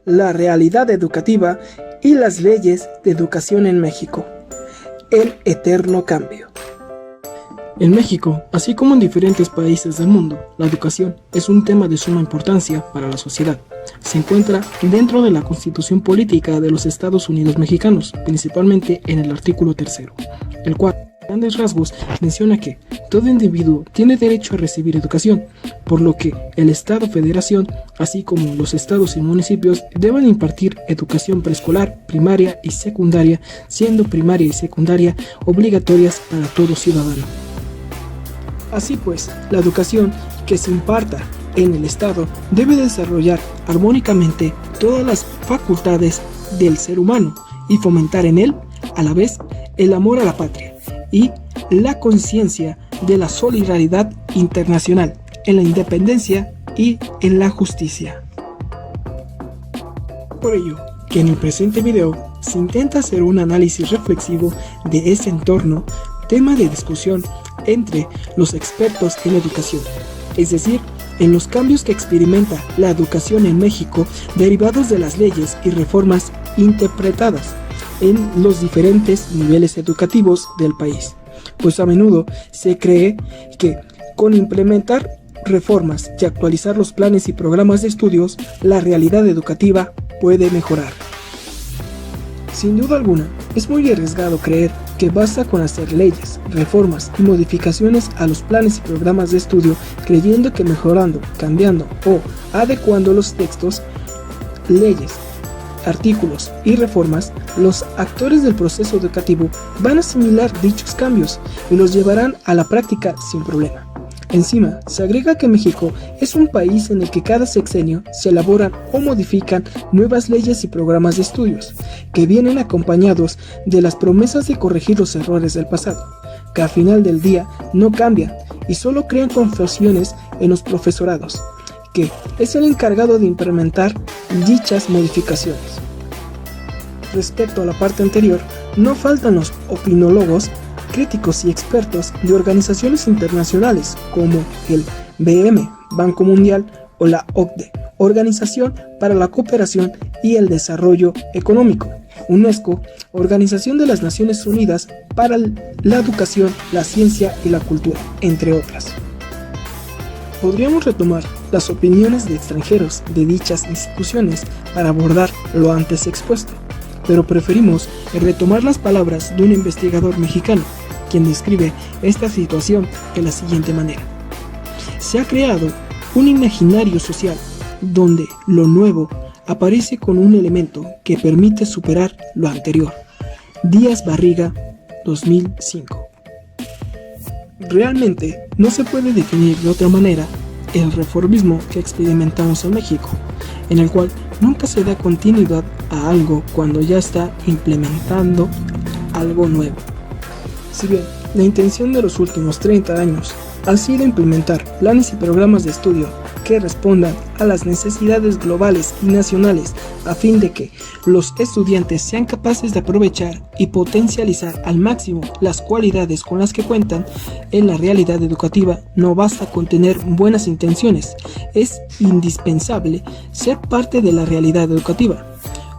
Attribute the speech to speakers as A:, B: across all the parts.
A: la realidad educativa y las leyes de educación en México. El eterno cambio. En México, así como en diferentes países del mundo, la educación es un tema de suma importancia para la sociedad. Se encuentra dentro de la Constitución Política de los Estados Unidos Mexicanos, principalmente en el artículo 3, el cual, a grandes rasgos, menciona que todo individuo tiene derecho a recibir educación, por lo que el Estado-Federación, así como los estados y municipios, deben impartir educación preescolar, primaria y secundaria, siendo primaria y secundaria obligatorias para todo ciudadano. Así pues, la educación que se imparta en el Estado debe desarrollar armónicamente todas las facultades del ser humano y fomentar en él, a la vez, el amor a la patria y la conciencia de la solidaridad internacional, en la independencia y en la justicia. Por ello, que en el presente video se intenta hacer un análisis reflexivo de ese entorno, tema de discusión entre los expertos en educación, es decir, en los cambios que experimenta la educación en México derivados de las leyes y reformas interpretadas en los diferentes niveles educativos del país, pues a menudo se cree que con implementar reformas y actualizar los planes y programas de estudios, la realidad educativa puede mejorar. Sin duda alguna, es muy arriesgado creer que basta con hacer leyes, reformas y modificaciones a los planes y programas de estudio creyendo que mejorando, cambiando o adecuando los textos, leyes, artículos y reformas, los actores del proceso educativo van a asimilar dichos cambios y los llevarán a la práctica sin problema. Encima, se agrega que México es un país en el que cada sexenio se elaboran o modifican nuevas leyes y programas de estudios, que vienen acompañados de las promesas de corregir los errores del pasado, que al final del día no cambian y solo crean confusiones en los profesorados, que es el encargado de implementar dichas modificaciones. Respecto a la parte anterior, no faltan los opinólogos, críticos y expertos de organizaciones internacionales como el BM, Banco Mundial, o la OCDE, Organización para la Cooperación y el Desarrollo Económico, UNESCO, Organización de las Naciones Unidas para la Educación, la Ciencia y la Cultura, entre otras. Podríamos retomar las opiniones de extranjeros de dichas instituciones para abordar lo antes expuesto, pero preferimos retomar las palabras de un investigador mexicano, quien describe esta situación de la siguiente manera. Se ha creado un imaginario social donde lo nuevo aparece con un elemento que permite superar lo anterior. Díaz Barriga, 2005. Realmente no se puede definir de otra manera el reformismo que experimentamos en México, en el cual nunca se da continuidad a algo cuando ya está implementando algo nuevo. Si bien la intención de los últimos 30 años ha sido implementar planes y programas de estudio que respondan a las necesidades globales y nacionales a fin de que los estudiantes sean capaces de aprovechar y potencializar al máximo las cualidades con las que cuentan, en la realidad educativa no basta con tener buenas intenciones, es indispensable ser parte de la realidad educativa,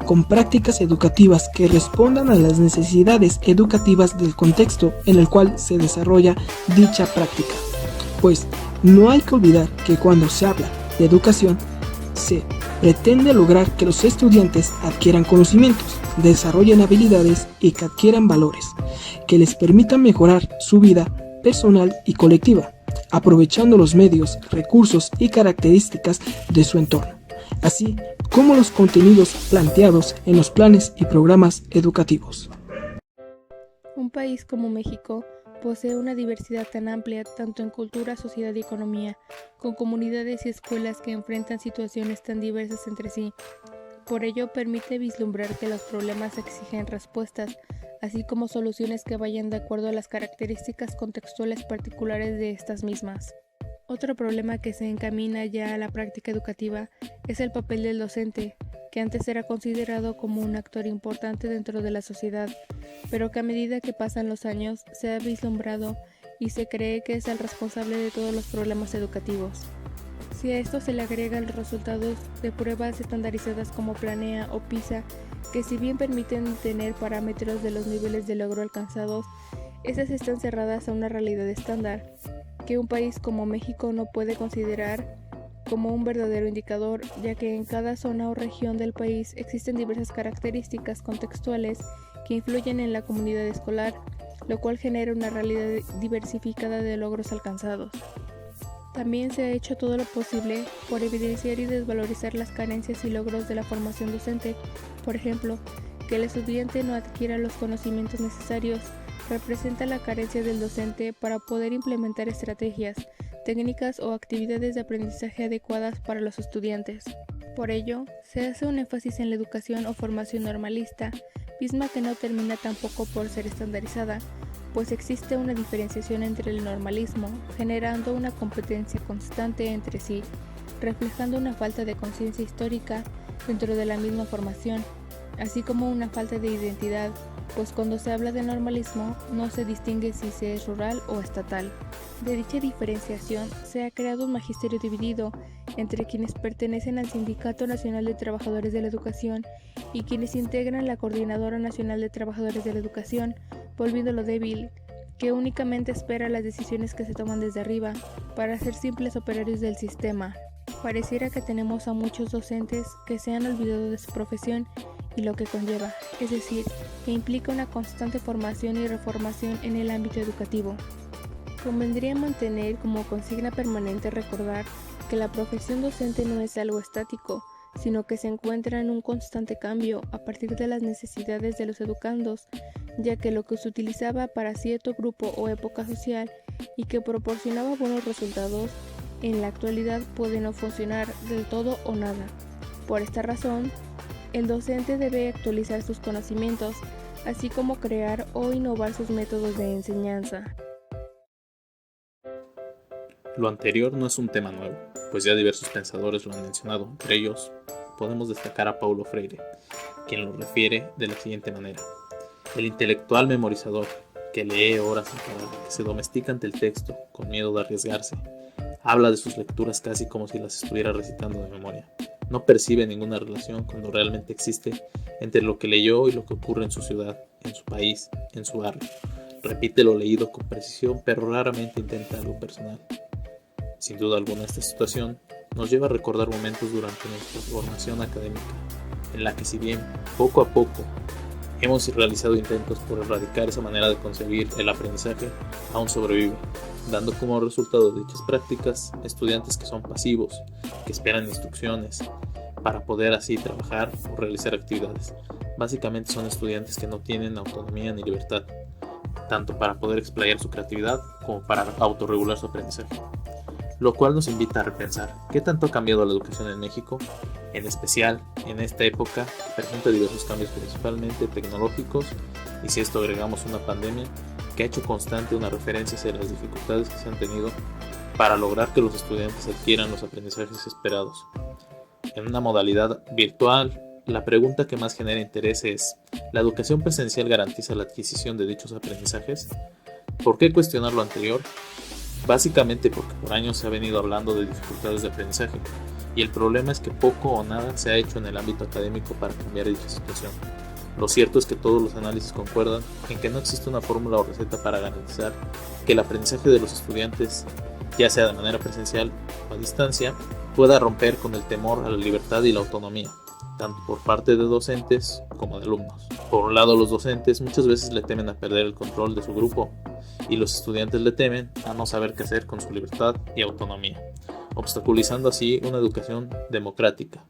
A: con prácticas educativas que respondan a las necesidades educativas del contexto en el cual se desarrolla dicha práctica. Pues no hay que olvidar que cuando se habla de educación, se pretende lograr que los estudiantes adquieran conocimientos, desarrollen habilidades y que adquieran valores, que les permitan mejorar su vida personal y colectiva, aprovechando los medios, recursos y características de su entorno, así como los contenidos planteados en los planes y programas educativos.
B: Un país como México posee una diversidad tan amplia tanto en cultura, sociedad y economía, con comunidades y escuelas que enfrentan situaciones tan diversas entre sí. Por ello permite vislumbrar que los problemas exigen respuestas, así como soluciones que vayan de acuerdo a las características contextuales particulares de estas mismas. Otro problema que se encamina ya a la práctica educativa es el papel del docente, que antes era considerado como un actor importante dentro de la sociedad, pero que a medida que pasan los años se ha vislumbrado y se cree que es el responsable de todos los problemas educativos. Si a esto se le agregan los resultados de pruebas estandarizadas como Planea o PISA, que si bien permiten tener parámetros de los niveles de logro alcanzados, estas están cerradas a una realidad estándar, que un país como México no puede considerar como un verdadero indicador, ya que en cada zona o región del país existen diversas características contextuales que influyen en la comunidad escolar, lo cual genera una realidad diversificada de logros alcanzados. También se ha hecho todo lo posible por evidenciar y desvalorizar las carencias y logros de la formación docente. Por ejemplo, que el estudiante no adquiera los conocimientos necesarios representa la carencia del docente para poder implementar estrategias, técnicas o actividades de aprendizaje adecuadas para los estudiantes. Por ello, se hace un énfasis en la educación o formación normalista, misma que no termina tampoco por ser estandarizada, pues existe una diferenciación entre el normalismo, generando una competencia constante entre sí, reflejando una falta de conciencia histórica dentro de la misma formación, así como una falta de identidad, pues cuando se habla de normalismo no se distingue si se es rural o estatal. De dicha diferenciación se ha creado un magisterio dividido entre quienes pertenecen al Sindicato Nacional de Trabajadores de la Educación y quienes integran la Coordinadora Nacional de Trabajadores de la Educación, volviéndolo débil, que únicamente espera las decisiones que se toman desde arriba para ser simples operarios del sistema. Pareciera que tenemos a muchos docentes que se han olvidado de su profesión y lo que conlleva, es decir, que implica una constante formación y reformación en el ámbito educativo. Convendría mantener como consigna permanente recordar que la profesión docente no es algo estático, sino que se encuentra en un constante cambio a partir de las necesidades de los educandos, ya que lo que se utilizaba para cierto grupo o época social y que proporcionaba buenos resultados, en la actualidad puede no funcionar del todo o nada. Por esta razón, el docente debe actualizar sus conocimientos, así como crear o innovar sus métodos de enseñanza.
C: Lo anterior no es un tema nuevo, pues ya diversos pensadores lo han mencionado. Entre ellos, podemos destacar a Paulo Freire, quien lo refiere de la siguiente manera: el intelectual memorizador, que lee horas sin parar, que se domestica ante el texto, con miedo de arriesgarse, habla de sus lecturas casi como si las estuviera recitando de memoria. No percibe ninguna relación cuando realmente existe entre lo que leyó y lo que ocurre en su ciudad, en su país, en su barrio. Repite lo leído con precisión, pero raramente intenta algo personal. Sin duda alguna, esta situación nos lleva a recordar momentos durante nuestra formación académica, en la que si bien poco a poco hemos realizado intentos por erradicar esa manera de concebir el aprendizaje, aún sobrevive, dando como resultado de dichas prácticas estudiantes que son pasivos, que esperan instrucciones para poder así trabajar o realizar actividades. Básicamente son estudiantes que no tienen autonomía ni libertad, tanto para poder explayar su creatividad como para autorregular su aprendizaje. Lo cual nos invita a repensar qué tanto ha cambiado la educación en México, en especial en esta época que presenta diversos cambios principalmente tecnológicos, y si a esto agregamos una pandemia que ha hecho constante una referencia hacia las dificultades que se han tenido para lograr que los estudiantes adquieran los aprendizajes esperados. En una modalidad virtual, la pregunta que más genera interés es: ¿la educación presencial garantiza la adquisición de dichos aprendizajes? ¿Por qué cuestionar lo anterior? Básicamente porque por años se ha venido hablando de dificultades de aprendizaje, y el problema es que poco o nada se ha hecho en el ámbito académico para cambiar dicha situación. Lo cierto es que todos los análisis concuerdan en que no existe una fórmula o receta para garantizar que el aprendizaje de los estudiantes, ya sea de manera presencial o a distancia, pueda romper con el temor a la libertad y la autonomía, tanto por parte de docentes como de alumnos. Por un lado, los docentes muchas veces le temen a perder el control de su grupo, y los estudiantes le temen a no saber qué hacer con su libertad y autonomía, obstaculizando así una educación democrática.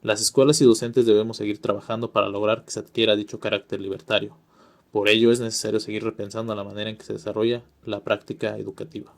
C: Las escuelas y docentes debemos seguir trabajando para lograr que se adquiera dicho carácter libertario. Por ello es necesario seguir repensando la manera en que se desarrolla la práctica educativa.